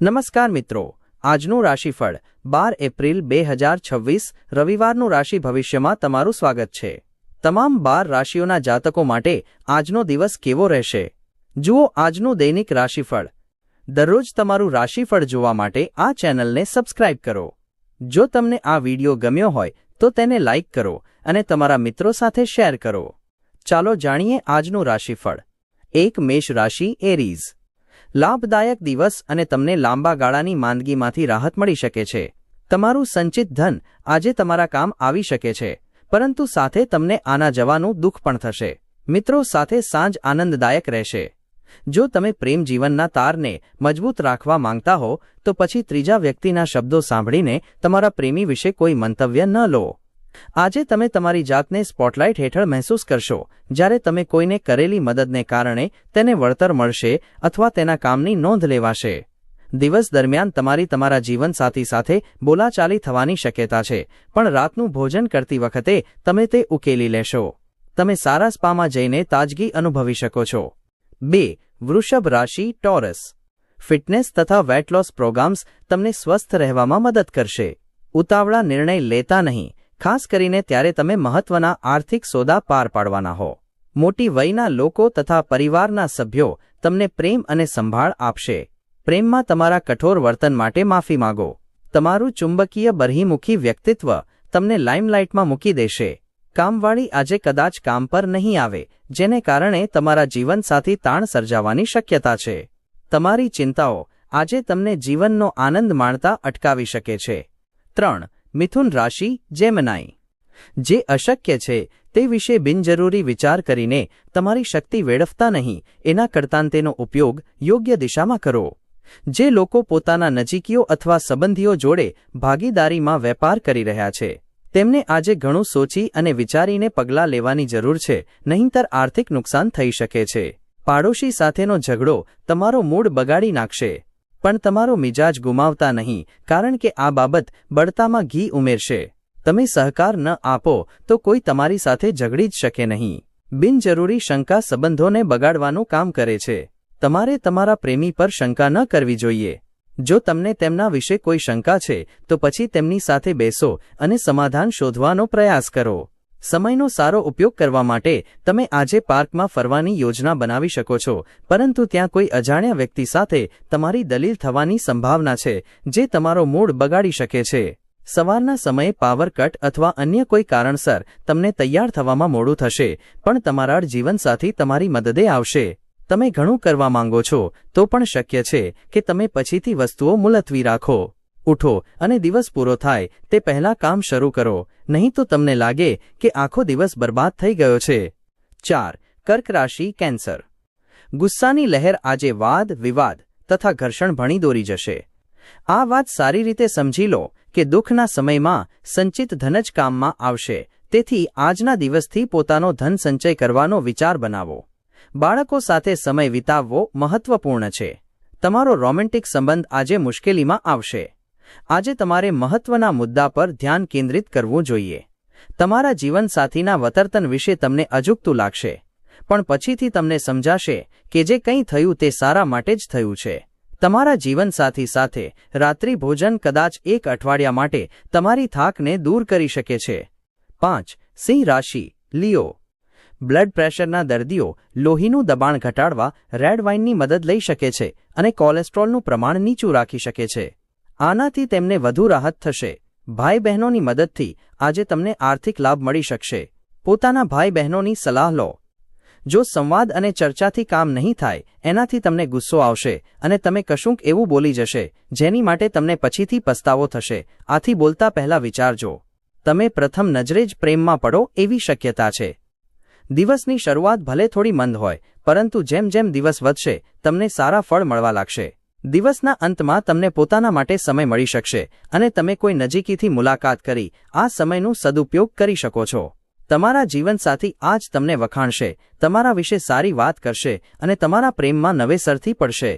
નમસ્કાર મિત્રો, આજનું રાશિફળ 12 એપ્રિલ 2026 રવિવારનું રાશિ ભવિષ્યમાં તમારું સ્વાગત છે। તમામ 12 રાશિઓના જાતકો માટે આજનો દિવસ કેવો રહેશે? જુઓ આજનું દૈનિક રાશિફળ। દરરોજ તમારું રાશિફળ જોવા માટે આ ચેનલને સબસ્ક્રાઇબ કરો। જો તમને આ વિડિયો ગમ્યો હોય તો તેને લાઇક કરો અને તમારા મિત્રો સાથે શેર કરો। ચાલો જાણીએ આજનું રાશિફળ। 1 મેષ રાશિ એરીઝ। લાભદાયક દિવસ અને તમને લાંબા ગાળાની માંદગીમાંથી રાહત મળી શકે છે। તમારું સંચિત ધન આજે તમારા કામ આવી શકે છે, પરંતુ સાથે તમને આના જવાનું દુઃખ પણ થશે। મિત્રો સાથે સાંજ આનંદદાયક રહેશે। જો તમે પ્રેમ જીવનના તારને મજબૂત રાખવા માંગતા હો તો પછી ત્રીજા વ્યક્તિના શબ્દો સાંભળીને તમારા પ્રેમી વિશે કોઈ મંતવ્ય ન લો। આજે તમે તમારી જાતને સ્પોટલાઇટ હેઠળ મહેસૂસ કરશો, જ્યારે તમે કોઈને કરેલી મદદને કારણે તેને વળતર મળશે અથવા તેના કામની નોંધ લેવાશે। દિવસ દરમિયાન તમારા જીવનસાથી સાથે બોલાચાલી થવાની શક્યતા છે, પણ રાતનું ભોજન કરતી વખતે તમે તે ઉકેલી લેશો। તમે સારા સ્પામાં જઈને તાજગી અનુભવી શકો છો। 2 વૃષભ રાશિ ટોરસ। ફિટનેસ તથા વેટ લોસ પ્રોગ્રામ્સ તમને સ્વસ્થ રહેવામાં મદદ કરશે। ઉતાવળા નિર્ણય લેતા નહીં, ખાસ કરીને ત્યારે તમે મહત્વના આર્થિક સોદા પાર પાડવાના હો। મોટી વયના લોકો તથા પરિવારના સભ્યો તમને પ્રેમ અને સંભાળ આપશે। પ્રેમમાં તમારા કઠોર વર્તન માટે માફી માંગો। તમારું ચુંબકીય બહિર્મુખી વ્યક્તિત્વ તમને લાઇમલાઇટમાં મૂકી દેશે। કામવાળી આજે કદાચ કામ પર નહીં આવે, જેને કારણે તમારા જીવનસાથી તાણ સર્જાવાની શક્યતા છે। તમારી ચિંતાઓ આજે તમને જીવનનો આનંદ માણતા અટકાવી શકે છે। 3 મિથુન રાશિ જેમિનાઈ। જે અશક્ય છે તે વિશે બિનજરૂરી વિચાર કરીને તમારી શક્તિ વેડફતા નહીં, એના કરતાં તેનો ઉપયોગ યોગ્ય દિશામાં કરો। જે લોકો પોતાના નજીકીઓ અથવા સંબંધીઓ જોડે ભાગીદારીમાં વેપાર કરી રહ્યા છે તેમને આજે ઘણું સોચી અને વિચારીને પગલાં લેવાની જરૂર છે, નહીંતર આર્થિક નુકસાન થઈ શકે છે। પાડોશી સાથેનો ઝઘડો તમારો મૂડ બગાડી નાખશે, પણ તમારો મિજાજ ગુમાવતા નહીં, કારણ કે આ બાબત બળતામાં ઘી ઉમેરશે। તમે સહકાર ન આપો તો કોઈ તમારી સાથે ઝઘડી જ શકે નહીં। બિનજરૂરી શંકા સંબંધોને બગાડવાનું કામ કરે છે। તમારે તમારા પ્રેમી પર શંકા ન કરવી જોઈએ। જો તમને તેમના વિશે કોઈ શંકા છે તો પછી તેમની સાથે બેસો અને સમાધાન શોધવાનો પ્રયાસ કરો। સમયનો સારો ઉપયોગ કરવા માટે તમે આજે પાર્કમાં ફરવાની યોજના બનાવી શકો છો, પરંતુ ત્યાં કોઈ અજાણ્યા વ્યક્તિ સાથે તમારી દલીલ થવાની સંભાવના છે, જે તમારો મૂડ બગાડી શકે છે। સવારના સમયે પાવર કટ અથવા અન્ય કોઈ કારણસર તમને તૈયાર થવામાં મોડું થશે, પણ તમારા જીવનસાથી તમારી મદદે આવશે। તમે ઘણું કરવા માંગો છો તો પણ શક્ય છે કે તમે પછીથી વસ્તુઓ મુલતવી રાખો। ઉઠો અને દિવસ પૂરો થાય તે પહેલાં કામ શરૂ કરો, નહીં તો તમને લાગે કે આખો દિવસ બરબાદ થઈ ગયો છે। 4 કર્ક રાશિ કેન્સર। ગુસ્સાની લહેર આજે વાદ વિવાદ તથા ઘર્ષણ ભણી દોરી જશે। આ વાત સારી રીતે સમજી લો કે દુઃખના સમયમાં સંચિત ધન જ કામમાં આવશે, તેથી આજના દિવસથી પોતાનો ધન સંચય કરવાનો વિચાર બનાવો। બાળકો સાથે સમય વિતાવવો મહત્વપૂર્ણ છે। તમારો રોમેન્ટિક સંબંધ આજે મુશ્કેલીમાં આવશે। આજે તમારે મહત્વના મુદ્દા પર ધ્યાન કેન્દ્રિત કરવું જોઈએ। તમારા જીવનસાથીના વર્તન વિશે તમને અજુગતું લાગશે, પણ પછીથી તમને સમજાશે કે જે કંઈ થયું તે સારા માટે જ થયું છે। તમારા જીવનસાથી સાથે રાત્રિ ભોજન કદાચ એક અઠવાડિયા માટે તમારી થાકને દૂર કરી શકે છે। 5 સિંહ રાશિ લિયો। બ્લડ પ્રેશરના દર્દીઓ લોહીનું દબાણ ઘટાડવા રેડ વાઇનની મદદ લઈ શકે છે અને કોલેસ્ટ્રોલનું પ્રમાણ નીચું રાખી શકે છે। આનાથી તેમને વધુ રાહત થશે। ભાઈ બહેનોની મદદથી આજે તમને આર્થિક લાભ મળી શકશે। પોતાના ભાઈ બહેનોની સલાહ લો। જો સંવાદ અને ચર્ચાથી કામ નહીં થાય, એનાથી તમને ગુસ્સો આવશે અને તમે કશુંક એવું બોલી જશે જેની માટે તમને પછીથી પસ્તાવો થશે। આથી બોલતા પહેલા વિચારજો। તમે પ્રથમ નજરે જ પ્રેમમાં પડો એવી શક્યતા છે। દિવસની શરૂઆત ભલે થોડી મંદ હોય, પરંતુ જેમ જેમ દિવસ વધશે તમને સારા ફળ મળવા લાગશે। દિવસના અંતમાં તમને પોતાના માટે સમય મળી શકશે અને તમે કોઈ નજીકીથી મુલાકાત કરી આ સમયનો સદુપયોગ કરી શકો છો। તમારા જીવનસાથી આજ તમને વખાણશે, તમારા વિશે સારી વાત કરશે અને તમારા પ્રેમમાં નવેસરથી પડશે।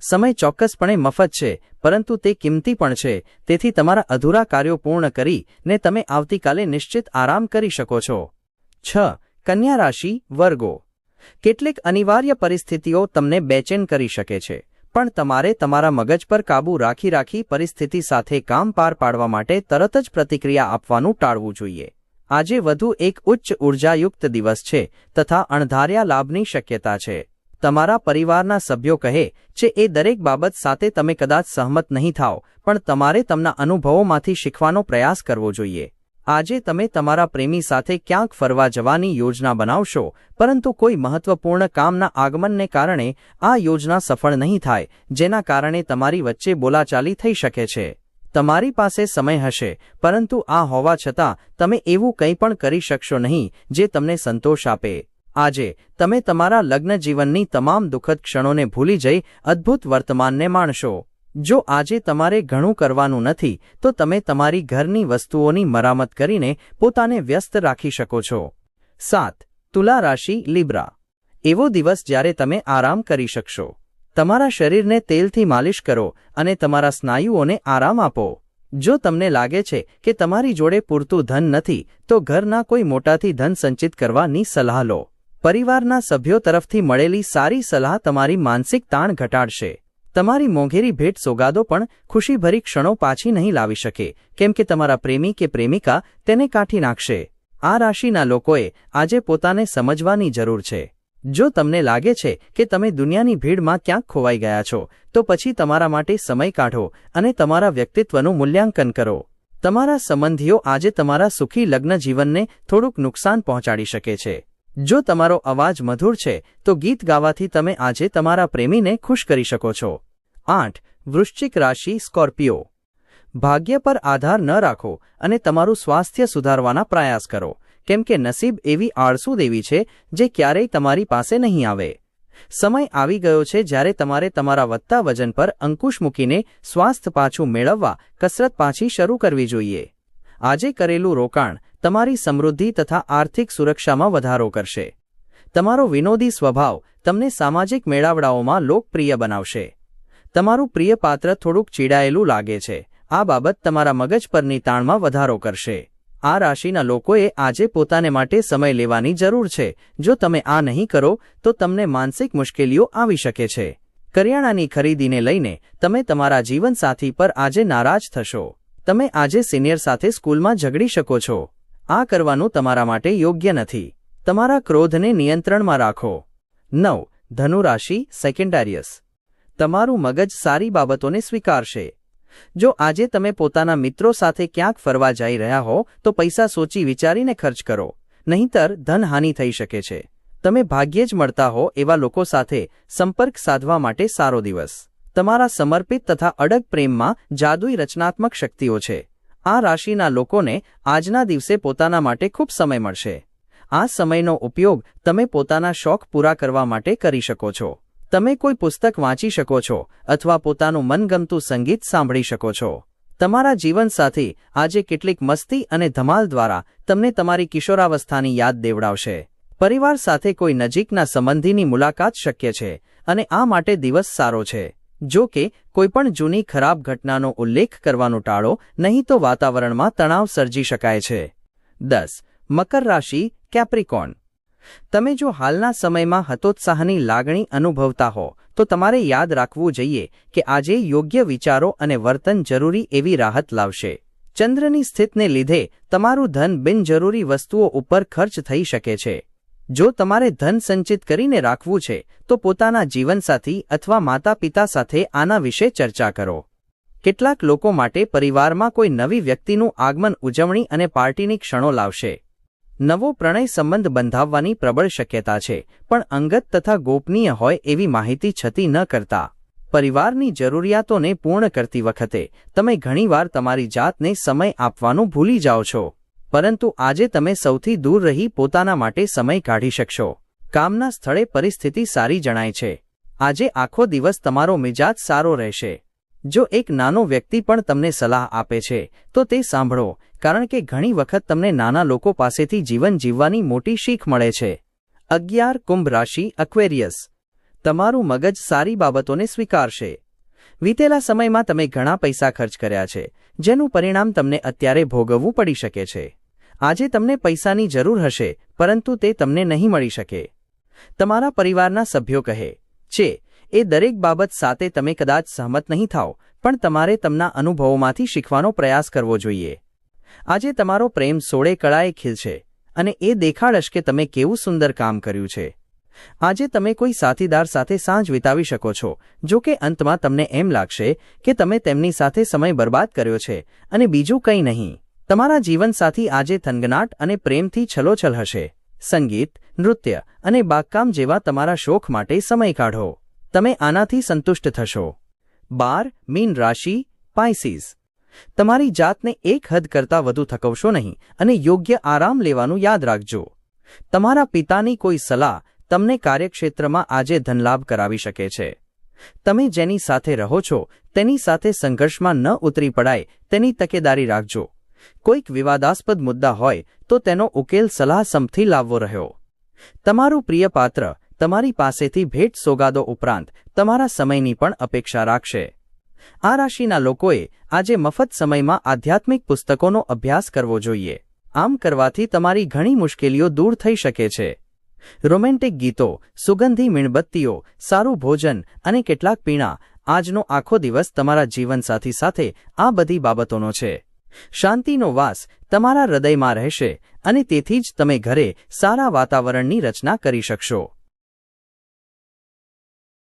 સમય ચોક્કસપણે મફત છે, પરંતુ તે કિંમતી પણ છે, તેથી તમારા અધૂરા કાર્યો પૂર્ણ કરીને તમે આવતીકાલે નિશ્ચિત આરામ કરી શકો છો। 6 કન્યા રાશિ વર્ગો। કેટલીક અનિવાર્ય પરિસ્થિતિઓ તમને બેચેન કરી શકે છે, પણ તમારે તમારા મગજ પર કાબૂ રાખી પરિસ્થિતિ સાથે કામ પાર પાડવા માટે તરત જ પ્રતિક્રિયા આપવાનું ટાળવું જોઈએ. આજે વધુ એક ઉચ્ચ ઉર્જાયુક્ત દિવસ છે તથા અણધાર્યા લાભની શક્યતા છે. તમારા પરિવારના સભ્યો કહે છે એ દરેક બાબત સાથે તમે કદાચ સહમત નહીં થાઓ, પણ તમારે તેમના અનુભવોમાંથી શીખવાનો પ્રયાસ કરવો જોઈએ. આજે તમે તમારા પ્રેમી સાથે ક્યાંક ફરવા જવાની યોજના બનાવશો, પરંતુ કોઈ મહત્વપૂર્ણ કામના આગમનને કારણે આ યોજના સફળ નહીં થાય, જેના કારણે તમારી વચ્ચે બોલાચાલી થઈ શકે છે. તમારી પાસે સમય હશે, પરંતુ આ હોવા છતાં તમે એવું કંઈ પણ કરી શકશો નહીં જે તમને સંતોષ આપે. આજે તમે તમારા લગ્ન જીવનની તમામ દુઃખદ ક્ષણોને ભૂલી જઈ અદ્ભુત વર્તમાનને માણશો. જો આજે તમારે ઘણું કરવાનું નથી, તો તમે તમારી ઘરની વસ્તુઓની મરામત કરીને પોતાને વ્યસ્ત રાખી શકો છો. 7. તુલા રાશિ લિબ્રા. એવો દિવસ જ્યારે તમે આરામ કરી શકશો. તમારા શરીરને તેલથી માલિશ કરો અને તમારા સ્નાયુઓને આરામ આપો. જો તમને લાગે છે કે તમારી જોડે પૂરતું ધન નથી, તો ઘરના કોઈ મોટાથી ધન સંચિત કરવાની સલાહ લો. પરિવારના સભ્યો તરફથી મળેલી સારી સલાહ તમારી માનસિક તાણ ઘટાડશે. તમારી મોંઘેરી ભેટ સોગાદો પણ ખુશીભરી ક્ષણો પાછી નહીં લાવી શકે, કેમ કે તમારા પ્રેમી કે પ્રેમિકા તેને કાઢી નાખશે. આ રાશિના લોકોએ આજે પોતાને સમજવાની જરૂર છે. જો તમને લાગે છે કે તમે દુનિયાની ભીડમાં ક્યાંક ખોવાઈ ગયા છો, તો પછી તમારા માટે સમય કાઢો અને તમારા વ્યક્તિત્વનું મૂલ્યાંકન કરો. તમારા સંબંધીઓ આજે તમારા સુખી લગ્ન જીવનને થોડુંક નુકસાન પહોંચાડી શકે છે. જો તમારો અવાજ મધુર છે, તો ગીત ગાવાથી તમે આજે તમારા પ્રેમીને ખુશ કરી શકો છો. 8. વૃશ્ચિક રાશિ સ્કોર્પિયો. ભાગ્ય પર આધાર ન રાખો અને તમારું સ્વાસ્થ્ય સુધારવાના પ્રયાસ કરો, કેમ કે નસીબ એવી આળસુ દેવી છે જે ક્યારેય તમારી પાસે નહીં આવે. સમય આવી ગયો છે જ્યારે તમારે તમારા વધતા વજન પર અંકુશ મૂકીને સ્વાસ્થ્ય પાછું મેળવવા કસરત પાછી શરૂ કરવી જોઈએ. આજે કરેલું રોકાણ તમારી સમૃદ્ધિ તથા આર્થિક સુરક્ષામાં વધારો કરશે. તમારો વિનોદી સ્વભાવ તમને સામાજિક મેળાવડાઓમાં લોકપ્રિય બનાવશે. તમારું પ્રિય પાત્ર થોડુંક ચીડાયેલું લાગે છે. આ બાબત તમારા મગજ પરની તાણમાં વધારો કરશે. આ રાશિના લોકોએ આજે પોતાને માટે સમય લેવાની જરૂર છે. જો તમે આ નહીં કરો તો તમને માનસિક મુશ્કેલીઓ આવી શકે છે. કરિયાણાની ખરીદીને લઈને તમે તમારા જીવનસાથી પર આજે નારાજ થશો. તમે આજે સિનિયર સાથે સ્કૂલમાં ઝઘડી શકો છો. આ કરવાનું તમારા માટે યોગ્ય નથી. તમારા ક્રોધને નિયંત્રણમાં રાખો. 9. ધનુ રાશિ સેકન્ડારિયસ. તમારું મગજ સારી બાબતોને સ્વીકારશે. જો આજે તમે પોતાના મિત્રો સાથે ક્યાંક ફરવા જઈ રહ્યા હો, તો પૈસા સોચી વિચારીને ખર્ચ કરો, નહીંતર ધનહાનિ થઈ શકે છે. તમે ભાગ્યે જ મળતા હો એવા લોકો સાથે સંપર્ક સાધવા માટે સારો દિવસ. તમારા સમર્પિત તથા અડગ પ્રેમમાં જાદુઈ રચનાત્મક શક્તિઓ છે. આ રાશિના લોકોને આજના દિવસે પોતાના માટે ખૂબ સમય મળશે. આ સમયનો ઉપયોગ તમે પોતાના શોખ પૂરા કરવા માટે કરી શકો છો. તમે કોઈ પુસ્તક વાંચી શકો છો અથવા પોતાનું મનગમતું સંગીત સાંભળી શકો છો. તમારા જીવનસાથી આજે કેટલીક મસ્તી અને ધમાલ દ્વારા તમને તમારી કિશોરાવસ્થાની યાદ દેવડાવશે. પરિવાર સાથે કોઈ નજીકના સંબંધીની મુલાકાત શક્ય છે અને આ માટે દિવસ સારો છે. જો કે કોઈપણ જૂની ખરાબ ઘટનાનો ઉલ્લેખ કરવાનું ટાળો, નહીં તો વાતાવરણમાં તણાવ સર્જી શકાય છે. 10. મકર રાશિ કેપ્રિકોર્ન. તમે જો હાલના સમયમાં હતોત્સાહની લાગણી અનુભવતા હો, તો તમારે યાદ રાખવું જોઈએ કે આજે યોગ્ય વિચારો અને વર્તન જરૂરી એવી રાહત લાવશે. ચંદ્રની સ્થિતિને લીધે તમારું ધન બિનજરૂરી વસ્તુઓ ઉપર ખર્ચ થઈ શકે છે. જો તમારે ધન સંચિત કરીને રાખવું છે, તો પોતાના જીવનસાથી અથવા માતા પિતા સાથે આના વિશે ચર્ચા કરો. કેટલાક લોકો માટે પરિવારમાં કોઈ નવી વ્યક્તિનું આગમન ઉજવણી અને પાર્ટીની ક્ષણો લાવશે. નવો પ્રણય સંબંધ બંધાવવાની પ્રબળ શક્યતા છે, પણ અંગત તથા ગોપનીય હોય એવી માહિતી છતી ન કરતા. પરિવારની જરૂરિયાતોને પૂર્ણ કરતી વખતે તમે ઘણીવાર તમારી જાતને સમય આપવાનું ભૂલી જાઓ છો, પરંતુ આજે તમે સૌથી દૂર રહી પોતાના માટે સમય કાઢી શકશો. કામના સ્થળે પરિસ્થિતિ સારી જણાય છે. આજે આખો દિવસ તમારો મિજાજ સારો રહેશે. જો એક નાનો વ્યક્તિ પણ તમને સલાહ આપે છે, તો તે સાંભળો, કારણ કે ઘણી વખત તમને નાના લોકો પાસેથી જીવન જીવવાની મોટી શીખ મળે છે. 11. કુંભ રાશિ એક્વેરિયસ. તમારું મગજ સારી બાબતોને સ્વીકારશે. વીતેલા સમયમાં તમે ઘણા પૈસા ખર્ચ કર્યા છે, જેનું પરિણામ તમને અત્યારે ભોગવવું પડી શકે છે. આજે તમને પૈસાની જરૂર હશે, પરંતુ તે તમને નહીં મળી શકે. તમારા પરિવારના સભ્યો કહે છે એ દરેક બાબત સાથે તમે કદાચ સહમત નહીં થાઓ, પણ તમારે તેમના અનુભવોમાંથી શીખવાનો પ્રયાસ કરવો જોઈએ. આજે તમારો પ્રેમ સોળે કળાએ ખીલશે અને એ દેખાડશે કે તમે કેવું સુંદર કામ કર્યું છે. આજે તમે કોઈ સાથીદાર સાથે સાંજ વિતાવી શકો છો, જો કે અંતમાં તમને એમ લાગશે કે તમે તેમની સાથે સમય બરબાદ કર્યો છે અને બીજું કંઈ નહીં. તમારા જીવનસાથી આજે થનગનાટ અને પ્રેમથી છલોછલ હશે. સંગીત, નૃત્ય અને બાગકામ જેવા તમારા શોખ માટે સમય કાઢો. તમે આનાથી સંતુષ્ટ થશો. 12 મીન રાશિ પાઇસીસ. તમારી જાતને એક હદ કરતાં વધુ થકવશો નહીં અને યોગ્ય આરામ લેવાનું યાદ રાખજો. તમારા પિતાની કોઈ સલાહ તમને કાર્યક્ષેત્રમાં આજે ધનલાભ કરાવી શકે છે. તમે જેની સાથે રહો છો તેની સાથે સંઘર્ષમાં ન ઉતરી પડાય તેની તકેદારી રાખજો. કોઈક વિવાદાસ્પદ મુદ્દા હોય તો તેનો ઉકેલ સલાહસમથી લાવવો રહ્યો. તમારું પ્રિય પાત્ર તમારી પાસેથી ભેટ સોગાદો ઉપરાંત તમારા સમયની પણ અપેક્ષા રાખશે. આ રાશિના લોકોએ આજે મફત સમયમાં આધ્યાત્મિક પુસ્તકોનો અભ્યાસ કરવો જોઈએ. આમ કરવાથી તમારી ઘણી મુશ્કેલીઓ દૂર થઈ શકે છે. રોમેન્ટિક ગીતો, સુગંધી મીણબત્તીઓ, સારું ભોજન અને કેટલાક પીણા. આજનો આખો દિવસ તમારા જીવનસાથી સાથે આ બધી બાબતોનો છે. શાંતિનો વાસ તમારા હૃદયમાં રહેશે અને તેથી જ તમે ઘરે સારા વાતાવરણની રચના કરી શકશો.